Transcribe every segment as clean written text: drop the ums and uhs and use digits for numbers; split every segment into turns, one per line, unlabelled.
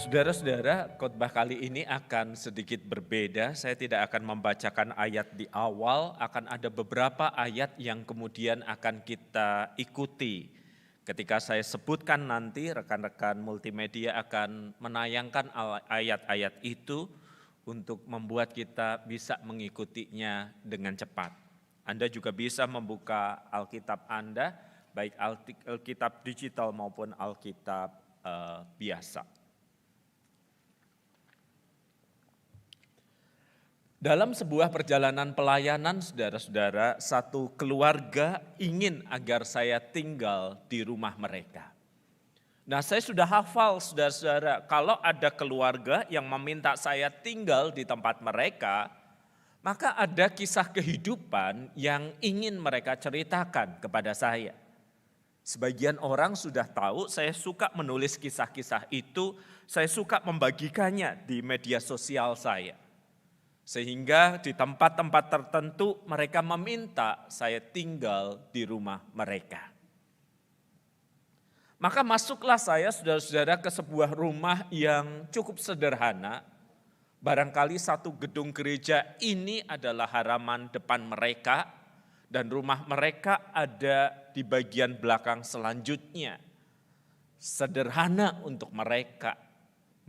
Saudara-saudara, khotbah kali ini akan sedikit berbeda. Saya tidak akan membacakan ayat di awal, akan ada beberapa ayat yang kemudian akan kita ikuti. Ketika saya sebutkan nanti, rekan-rekan multimedia akan menayangkan ayat-ayat itu untuk membuat kita bisa mengikutinya dengan cepat. Anda juga bisa membuka Alkitab Anda, baik Alkitab digital maupun Alkitab biasa. Dalam sebuah perjalanan pelayanan, saudara-saudara, satu keluarga ingin agar saya tinggal di rumah mereka. Nah, saya sudah hafal, saudara-saudara, kalau ada keluarga yang meminta saya tinggal di tempat mereka, maka ada kisah kehidupan yang ingin mereka ceritakan kepada saya. Sebagian orang sudah tahu, saya suka menulis kisah-kisah itu, saya suka membagikannya di media sosial saya. Sehingga di tempat-tempat tertentu mereka meminta saya tinggal di rumah mereka. Maka masuklah saya, saudara-saudara, ke sebuah rumah yang cukup sederhana. Barangkali satu gedung gereja ini adalah halaman depan mereka dan rumah mereka ada di bagian belakang selanjutnya. Sederhana untuk mereka,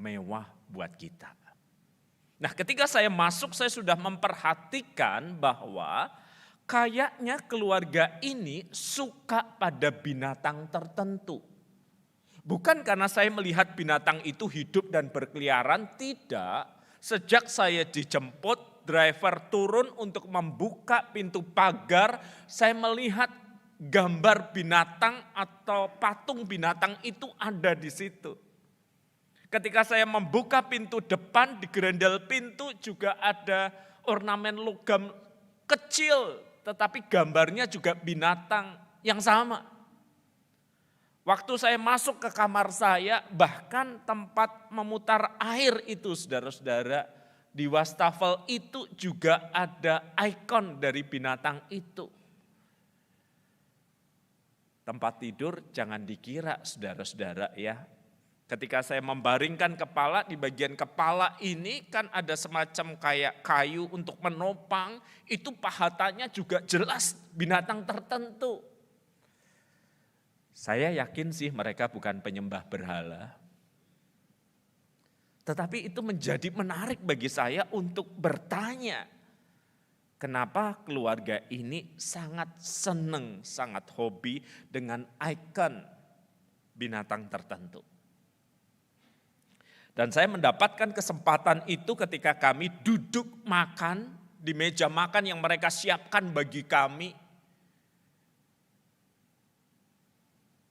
mewah buat kita. Nah, ketika saya masuk, saya sudah memperhatikan bahwa kayaknya keluarga ini suka pada binatang tertentu. Bukan karena saya melihat binatang itu hidup dan berkeliaran, tidak. Sejak saya dijemput, driver turun untuk membuka pintu pagar, saya melihat gambar binatang atau patung binatang itu ada di situ. Ketika saya membuka pintu depan, di gerendel pintu juga ada ornamen logam kecil, tetapi gambarnya juga binatang yang sama. Waktu saya masuk ke kamar saya, bahkan tempat memutar air itu, saudara-saudara, di wastafel itu juga ada ikon dari binatang itu. Tempat tidur jangan dikira, saudara-saudara ya. Ketika saya membaringkan kepala, di bagian kepala ini kan ada semacam kayak kayu untuk menopang, itu pahatannya juga jelas binatang tertentu. Saya yakin sih mereka bukan penyembah berhala. Tetapi itu menjadi menarik bagi saya untuk bertanya, kenapa keluarga ini sangat senang, sangat hobi dengan ikon binatang tertentu. Dan saya mendapatkan kesempatan itu ketika kami duduk makan di meja makan yang mereka siapkan bagi kami.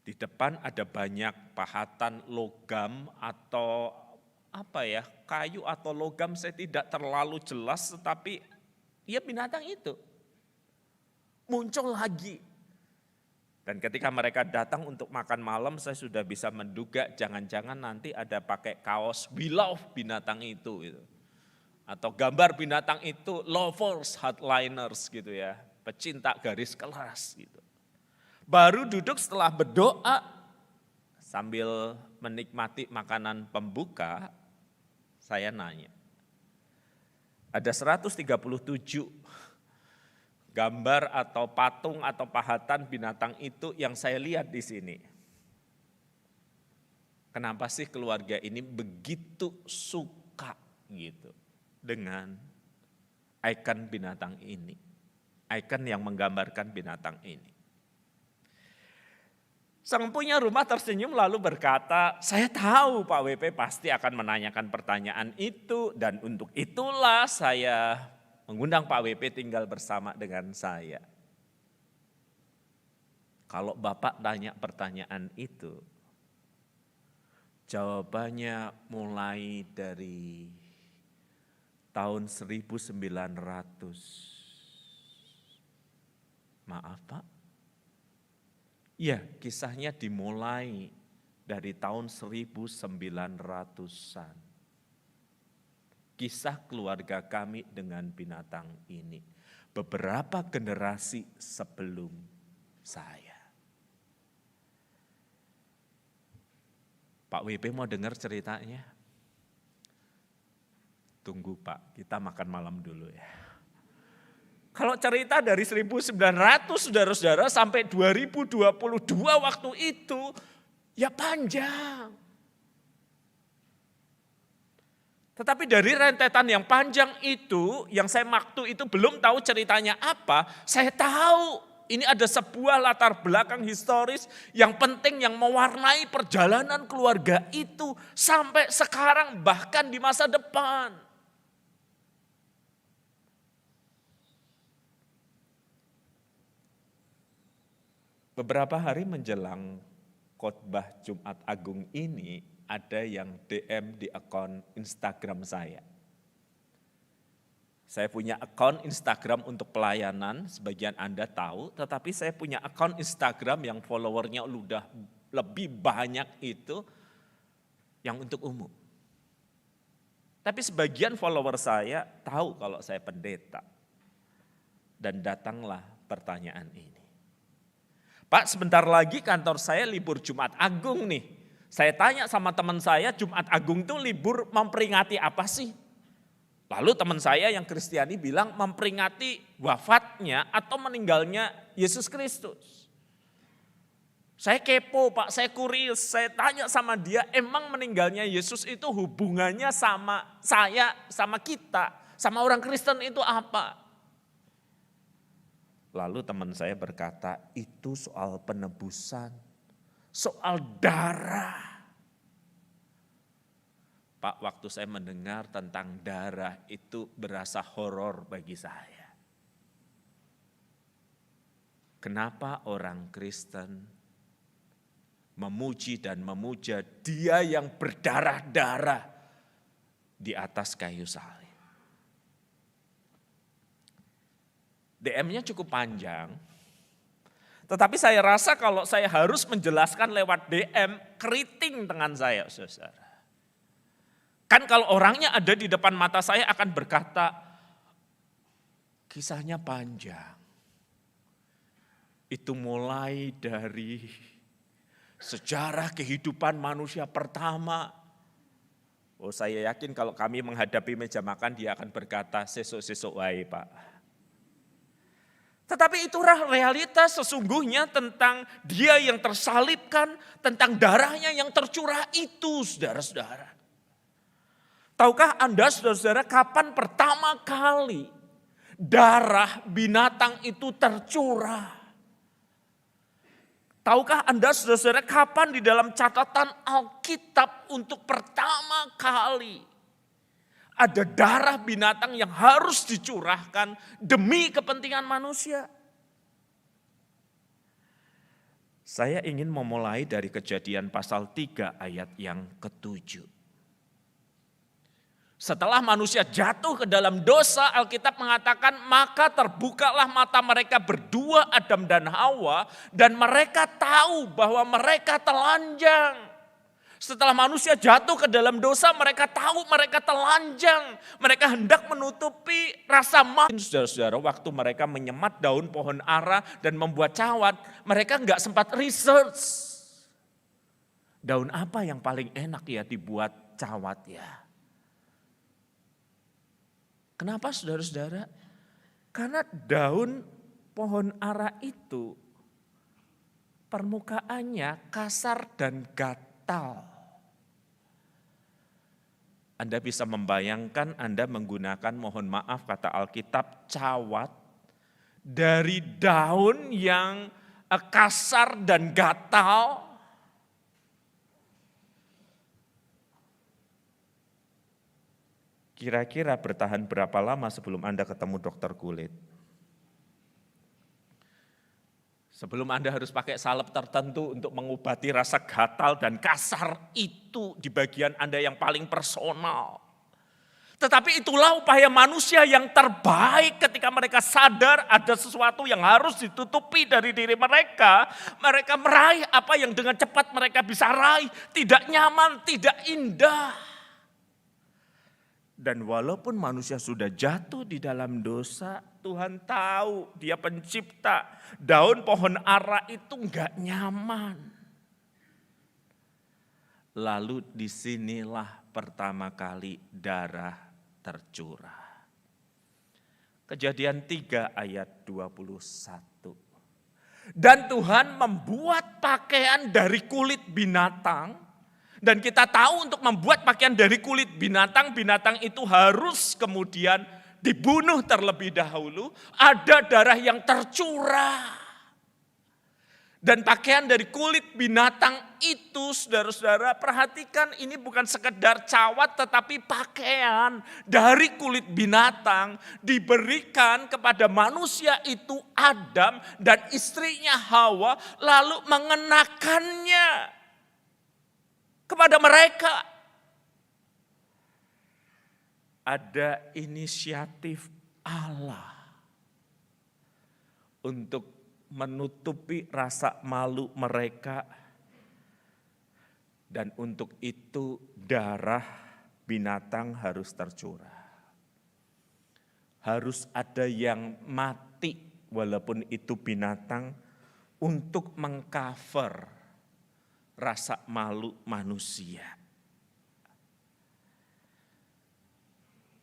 Di depan ada banyak pahatan logam atau kayu atau logam, saya tidak terlalu jelas, tetapi ya binatang itu muncul lagi. Dan ketika mereka datang untuk makan malam, saya sudah bisa menduga jangan-jangan nanti ada pakai kaos "We love" binatang itu gitu. Atau gambar binatang itu lovers, hardliners gitu ya, pecinta garis keras gitu. Baru duduk setelah berdoa sambil menikmati makanan pembuka, saya nanya. Ada 137 gambar atau patung atau pahatan binatang itu yang saya lihat di sini. Kenapa sih keluarga ini begitu suka gitu dengan ikon binatang ini? Ikon yang menggambarkan binatang ini. Sang punya rumah tersenyum lalu berkata, saya tahu Pak WP pasti akan menanyakan pertanyaan itu dan untuk itulah saya mengundang Pak WP tinggal bersama dengan saya. Kalau Bapak tanya pertanyaan itu, jawabannya mulai dari tahun 1900. Maaf Pak? Ya, kisahnya dimulai dari tahun 1900-an. Kisah keluarga kami dengan binatang ini. Beberapa generasi sebelum saya. Pak WP mau dengar ceritanya? Tunggu Pak, kita makan malam dulu ya. Kalau cerita dari 1900 saudara-saudara sampai 2022 waktu itu, ya panjang. Tetapi dari rentetan yang panjang itu, yang saya waktu itu belum tahu ceritanya apa, saya tahu ini ada sebuah latar belakang historis yang penting yang mewarnai perjalanan keluarga itu sampai sekarang bahkan di masa depan. Beberapa hari menjelang khotbah Jumat Agung ini, ada yang DM di akun Instagram saya. Saya punya akun Instagram untuk pelayanan, sebagian Anda tahu, tetapi saya punya akun Instagram yang followernya udah lebih banyak itu, yang untuk umum. Tapi sebagian follower saya tahu kalau saya pendeta. Dan datanglah pertanyaan ini. Pak, sebentar lagi kantor saya libur Jumat Agung nih. Saya tanya sama teman saya, Jumat Agung itu libur memperingati apa sih? Lalu teman saya yang Kristiani bilang memperingati wafatnya atau meninggalnya Yesus Kristus. Saya kepo Pak, saya kurios, saya tanya sama dia, emang meninggalnya Yesus itu hubungannya sama saya, sama kita, sama orang Kristen itu apa? Lalu teman saya berkata, itu soal penebusan. Soal darah. Pak, waktu saya mendengar tentang darah itu berasa horor bagi saya. Kenapa orang Kristen memuji dan memuja Dia yang berdarah-darah di atas kayu salib? DM-nya cukup panjang. Tetapi saya rasa kalau saya harus menjelaskan lewat DM, keriting tangan saya, saudara. Kan kalau orangnya ada di depan mata saya akan berkata, kisahnya panjang. Itu mulai dari sejarah kehidupan manusia pertama. Oh, saya yakin kalau kami menghadapi meja makan, dia akan berkata, sesuk-sesuk wae Pak. Tetapi itulah realitas sesungguhnya tentang Dia yang tersalibkan, tentang darahnya yang tercurah itu, saudara-saudara. Tahukah Anda, saudara-saudara, kapan pertama kali darah binatang itu tercurah? Tahukah Anda, saudara-saudara, kapan di dalam catatan Alkitab untuk pertama kali ada darah binatang yang harus dicurahkan demi kepentingan manusia? Saya ingin memulai dari Kejadian pasal 3 ayat yang ke-7. Setelah manusia jatuh ke dalam dosa, Alkitab mengatakan maka terbukalah mata mereka berdua, Adam dan Hawa, dan mereka tahu bahwa mereka telanjang. Setelah manusia jatuh ke dalam dosa, mereka tahu mereka telanjang. Mereka hendak menutupi rasa malu. Saudara-saudara, waktu mereka menyemat daun pohon ara dan membuat cawat, mereka enggak sempat research. Daun apa yang paling enak ya dibuat cawat ya? Kenapa saudara-saudara? Karena daun pohon ara itu permukaannya kasar dan gatal. Anda bisa membayangkan Anda menggunakan, mohon maaf kata Alkitab, cawat dari daun yang kasar dan gatal. Kira-kira bertahan berapa lama sebelum Anda ketemu dokter kulit? Sebelum Anda harus pakai salep tertentu untuk mengobati rasa gatal dan kasar itu di bagian Anda yang paling personal. Tetapi itulah upaya manusia yang terbaik ketika mereka sadar ada sesuatu yang harus ditutupi dari diri mereka. Mereka meraih apa yang dengan cepat mereka bisa raih. Tidak nyaman, tidak indah. Dan walaupun manusia sudah jatuh di dalam dosa, Tuhan tahu Dia pencipta. Daun pohon ara itu enggak nyaman. Lalu disinilah pertama kali darah tercurah. Kejadian 3 ayat 21. Dan Tuhan membuat pakaian dari kulit binatang. Dan kita tahu untuk membuat pakaian dari kulit binatang, binatang itu harus kemudian dibunuh terlebih dahulu. Ada darah yang tercurah. Dan pakaian dari kulit binatang itu, saudara-saudara, perhatikan ini bukan sekedar cawat tetapi pakaian dari kulit binatang diberikan kepada manusia itu Adam dan istrinya Hawa, lalu mengenakannya kepada mereka. Ada inisiatif Allah untuk menutupi rasa malu mereka, dan untuk itu darah binatang harus tercurah. Harus ada yang mati walaupun itu binatang untuk mengcover rasa malu manusia.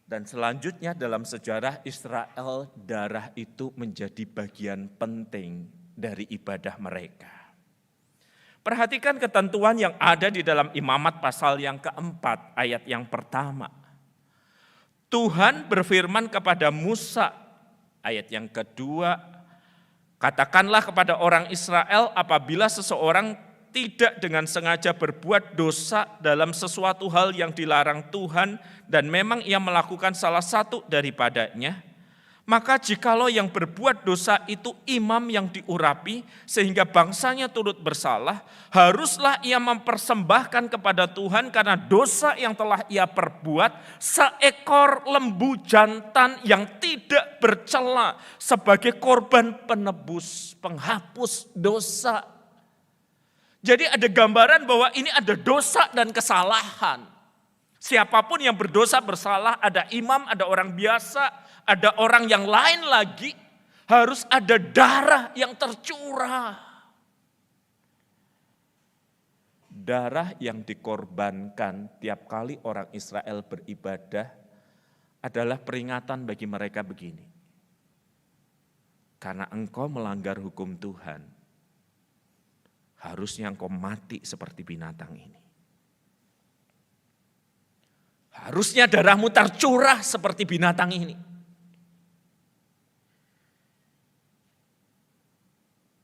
Dan selanjutnya dalam sejarah Israel, darah itu menjadi bagian penting dari ibadah mereka. Perhatikan ketentuan yang ada di dalam Imamat pasal yang keempat, ayat yang pertama. Tuhan berfirman kepada Musa, ayat yang kedua, katakanlah kepada orang Israel, apabila seseorang tidak dengan sengaja berbuat dosa dalam sesuatu hal yang dilarang Tuhan dan memang ia melakukan salah satu daripadanya, maka jikalau yang berbuat dosa itu imam yang diurapi sehingga bangsanya turut bersalah, haruslah ia mempersembahkan kepada Tuhan karena dosa yang telah ia perbuat seekor lembu jantan yang tidak bercela sebagai korban penebus, penghapus dosa. Jadi ada gambaran bahwa ini ada dosa dan kesalahan. Siapapun yang berdosa bersalah, ada imam, ada orang biasa, ada orang yang lain lagi, harus ada darah yang tercurah. Darah yang dikorbankan tiap kali orang Israel beribadah adalah peringatan bagi mereka begini. Karena engkau melanggar hukum Tuhan, harusnya engkau mati seperti binatang ini. Harusnya darahmu tercurah seperti binatang ini.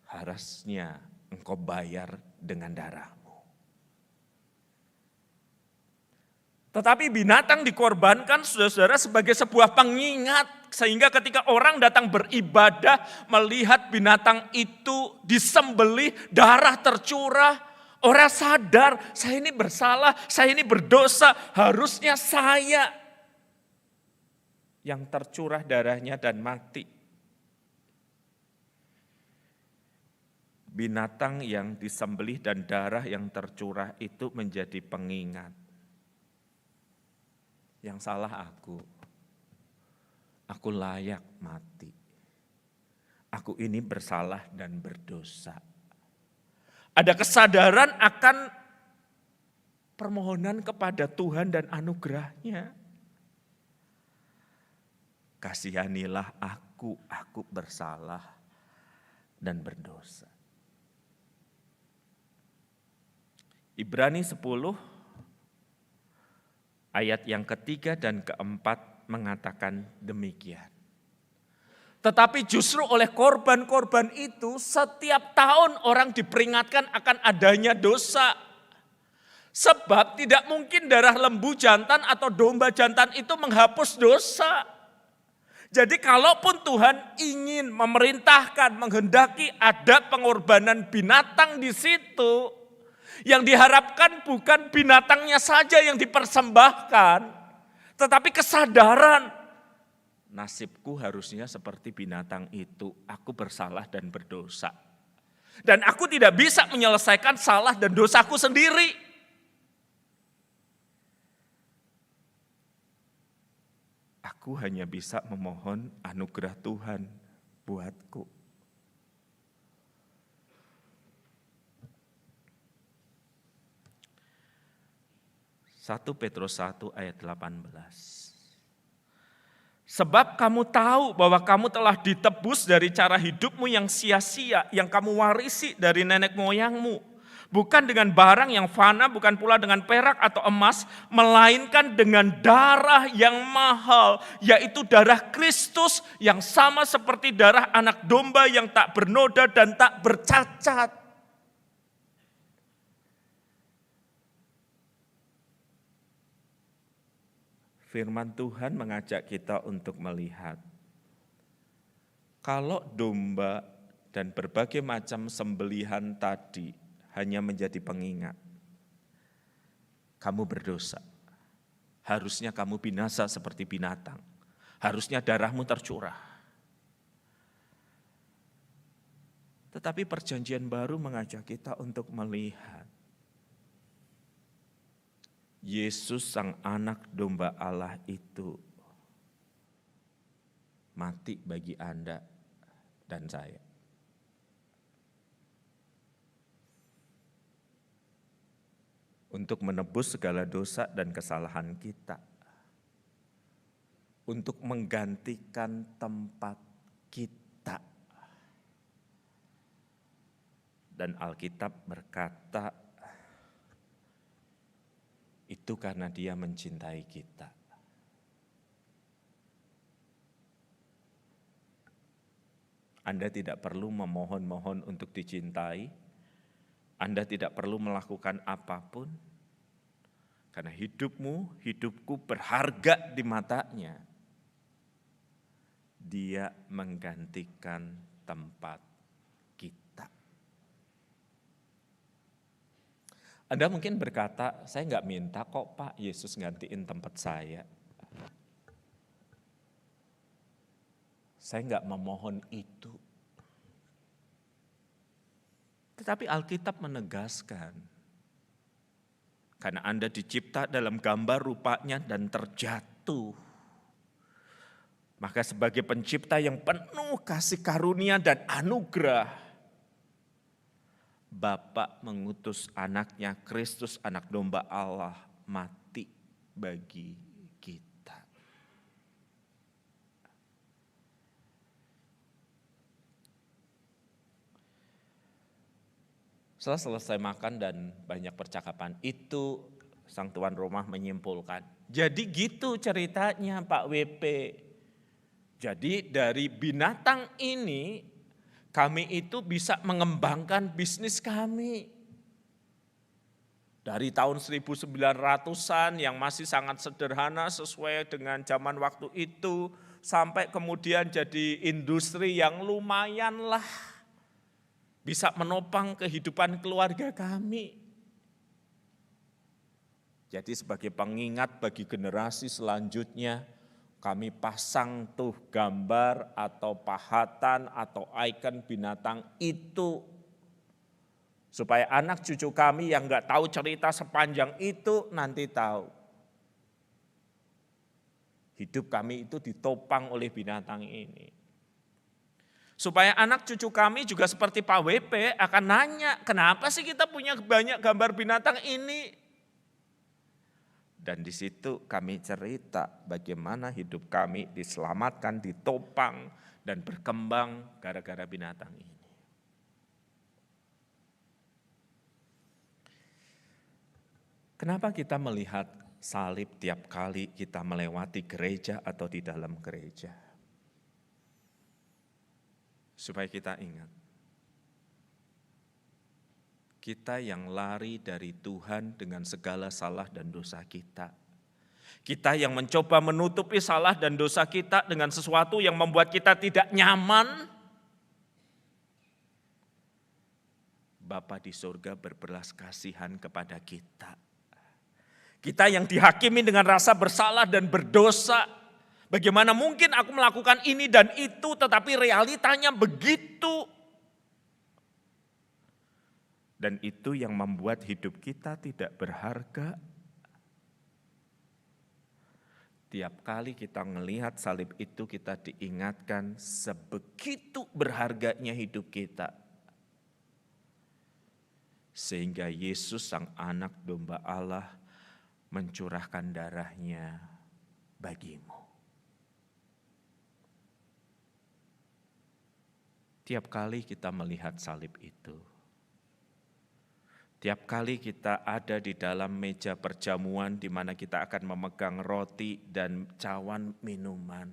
Harusnya engkau bayar dengan darahmu. Tetapi binatang dikorbankan, saudara-saudara, sebagai sebuah pengingat. Sehingga ketika orang datang beribadah, melihat binatang itu disembelih, darah tercurah, orang sadar, saya ini bersalah, saya ini berdosa, harusnya saya yang tercurah darahnya dan mati. Binatang yang disembelih dan darah yang tercurah itu menjadi pengingat. Yang salah aku layak mati. Aku ini bersalah dan berdosa. Ada kesadaran akan permohonan kepada Tuhan dan anugerahnya. Kasihanilah aku bersalah dan berdosa. Ibrani 10 ayat yang ketiga dan keempat mengatakan demikian. Tetapi justru oleh korban-korban itu setiap tahun orang diperingatkan akan adanya dosa. Sebab tidak mungkin darah lembu jantan atau domba jantan itu menghapus dosa. Jadi kalaupun Tuhan ingin memerintahkan, menghendaki ada pengorbanan binatang di situ, yang diharapkan bukan binatangnya saja yang dipersembahkan, tetapi kesadaran, nasibku harusnya seperti binatang itu, aku bersalah dan berdosa. Dan aku tidak bisa menyelesaikan salah dan dosaku sendiri. Aku hanya bisa memohon anugerah Tuhan buatku. Satu Petrus 1 ayat 18. Sebab kamu tahu bahwa kamu telah ditebus dari cara hidupmu yang sia-sia, yang kamu warisi dari nenek moyangmu. Bukan dengan barang yang fana, bukan pula dengan perak atau emas, melainkan dengan darah yang mahal, yaitu darah Kristus yang sama seperti darah anak domba yang tak bernoda dan tak bercacat. Firman Tuhan mengajak kita untuk melihat, kalau domba dan berbagai macam sembelihan tadi hanya menjadi pengingat, kamu berdosa. Harusnya kamu binasa seperti binatang. Harusnya darahmu tercurah. Tetapi perjanjian baru mengajak kita untuk melihat Yesus sang anak domba Allah itu mati bagi Anda dan saya. Untuk menebus segala dosa dan kesalahan kita. Untuk menggantikan tempat kita. Dan Alkitab berkata, itu karena Dia mencintai kita. Anda tidak perlu memohon-mohon untuk dicintai. Anda tidak perlu melakukan apapun. Karena hidupku berharga di matanya. Dia menggantikan tempat kita. Anda mungkin berkata, saya enggak minta kok Pak Yesus gantiin tempat saya. Saya enggak memohon itu. Tetapi Alkitab menegaskan, karena Anda dicipta dalam gambar rupanya dan terjatuh. Maka sebagai pencipta yang penuh kasih karunia dan anugerah, Bapa mengutus anaknya, Kristus anak domba Allah, mati bagi kita. Setelah selesai makan dan banyak percakapan itu, sang tuan rumah menyimpulkan, jadi gitu ceritanya Pak WP. Jadi dari binatang ini, kami itu bisa mengembangkan bisnis kami. Dari tahun 1900-an yang masih sangat sederhana sesuai dengan zaman waktu itu, sampai kemudian jadi industri yang lumayan lah. Bisa menopang kehidupan keluarga kami. Jadi sebagai pengingat bagi generasi selanjutnya, kami pasang tuh gambar atau pahatan atau ikon binatang itu. Supaya anak cucu kami yang enggak tahu cerita sepanjang itu nanti tahu. Hidup kami itu ditopang oleh binatang ini. Supaya anak cucu kami juga seperti Pak WP akan nanya, kenapa sih kita punya banyak gambar binatang ini? Dan di situ kami cerita bagaimana hidup kami diselamatkan, ditopang, dan berkembang gara-gara binatang ini. Kenapa kita melihat salib tiap kali kita melewati gereja atau di dalam gereja? Supaya kita ingat, kita yang lari dari Tuhan dengan segala salah dan dosa kita. Kita yang mencoba menutupi salah dan dosa kita dengan sesuatu yang membuat kita tidak nyaman. Bapa di surga berbelas kasihan kepada kita. Kita yang dihakimi dengan rasa bersalah dan berdosa. Bagaimana mungkin aku melakukan ini dan itu, tetapi realitanya begitu. Dan itu yang membuat hidup kita tidak berharga. Tiap kali kita melihat salib itu kita diingatkan sebegitu berharganya hidup kita. Sehingga Yesus sang anak domba Allah mencurahkan darahnya bagimu. Tiap kali kita melihat salib itu, tiap kali kita ada di dalam meja perjamuan di mana kita akan memegang roti dan cawan minuman,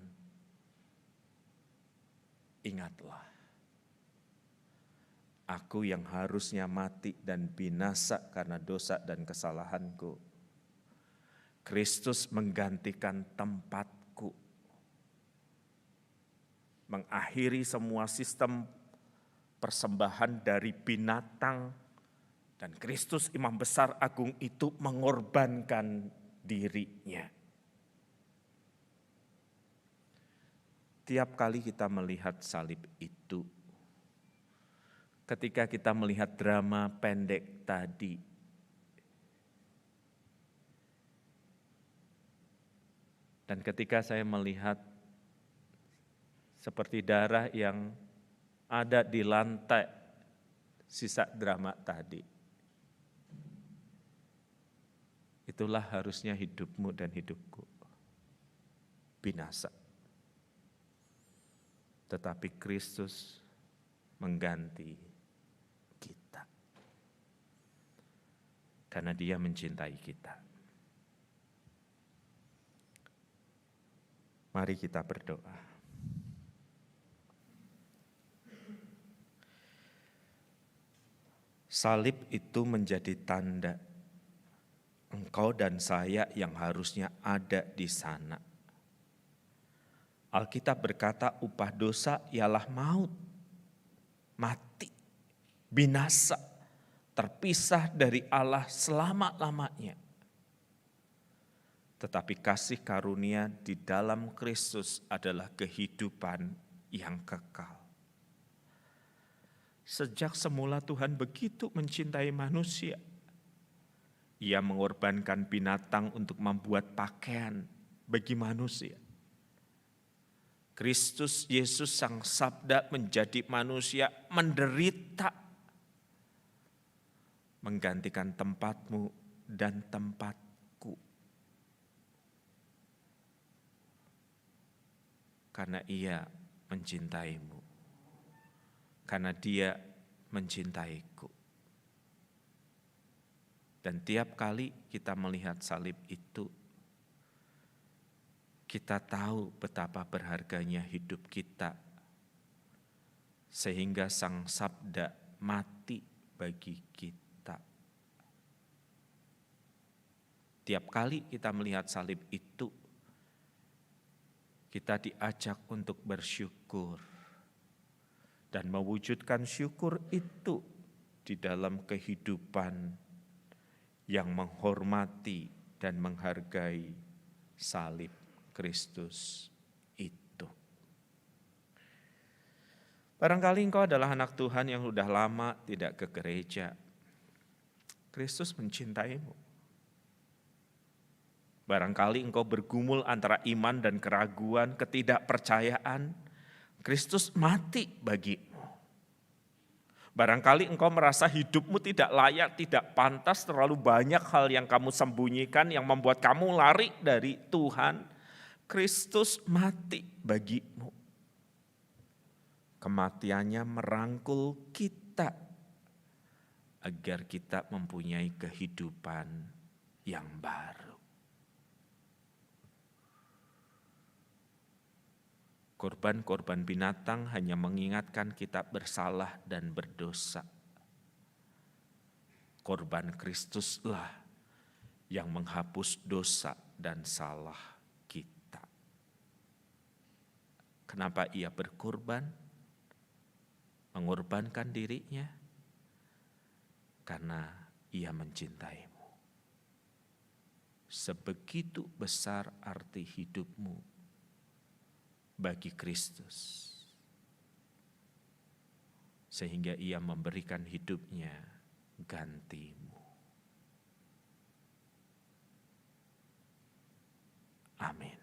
ingatlah, aku yang harusnya mati dan binasa karena dosa dan kesalahanku, Kristus menggantikan tempatku, mengakhiri semua sistem persembahan dari binatang, dan Kristus Imam Besar Agung itu mengorbankan dirinya. Tiap kali kita melihat salib itu, ketika kita melihat drama pendek tadi, dan ketika saya melihat seperti darah yang ada di lantai sisa drama tadi, itulah harusnya hidupmu dan hidupku, binasa. Tetapi Kristus mengganti kita, karena Dia mencintai kita. Mari kita berdoa. Salib itu menjadi tanda engkau dan saya yang harusnya ada di sana. Alkitab berkata upah dosa ialah maut, mati, binasa, terpisah dari Allah selama-lamanya. Tetapi kasih karunia di dalam Kristus adalah kehidupan yang kekal. Sejak semula Tuhan begitu mencintai manusia. Ia mengorbankan binatang untuk membuat pakaian bagi manusia. Kristus Yesus Sang Sabda menjadi manusia, menderita, menggantikan tempatmu dan tempatku. Karena Ia mencintaimu, karena Dia mencintaiku. Dan tiap kali kita melihat salib itu, kita tahu betapa berharganya hidup kita, sehingga Sang Sabda mati bagi kita. Tiap kali kita melihat salib itu, kita diajak untuk bersyukur dan mewujudkan syukur itu di dalam kehidupan yang menghormati dan menghargai salib Kristus itu. Barangkali engkau adalah anak Tuhan yang sudah lama tidak ke gereja. Kristus mencintaimu. Barangkali engkau bergumul antara iman dan keraguan, ketidakpercayaan. Kristus mati bagimu. Barangkali engkau merasa hidupmu tidak layak, tidak pantas, terlalu banyak hal yang kamu sembunyikan yang membuat kamu lari dari Tuhan. Kristus mati bagimu. Kematiannya merangkul kita agar kita mempunyai kehidupan yang baru. Korban-korban binatang hanya mengingatkan kita bersalah dan berdosa. Korban Kristuslah yang menghapus dosa dan salah kita. Kenapa Ia berkorban? Mengorbankan dirinya? Karena Ia mencintaimu. Sebegitu besar arti hidupmu bagi Kristus, sehingga Ia memberikan hidupnya gantimu. Amin.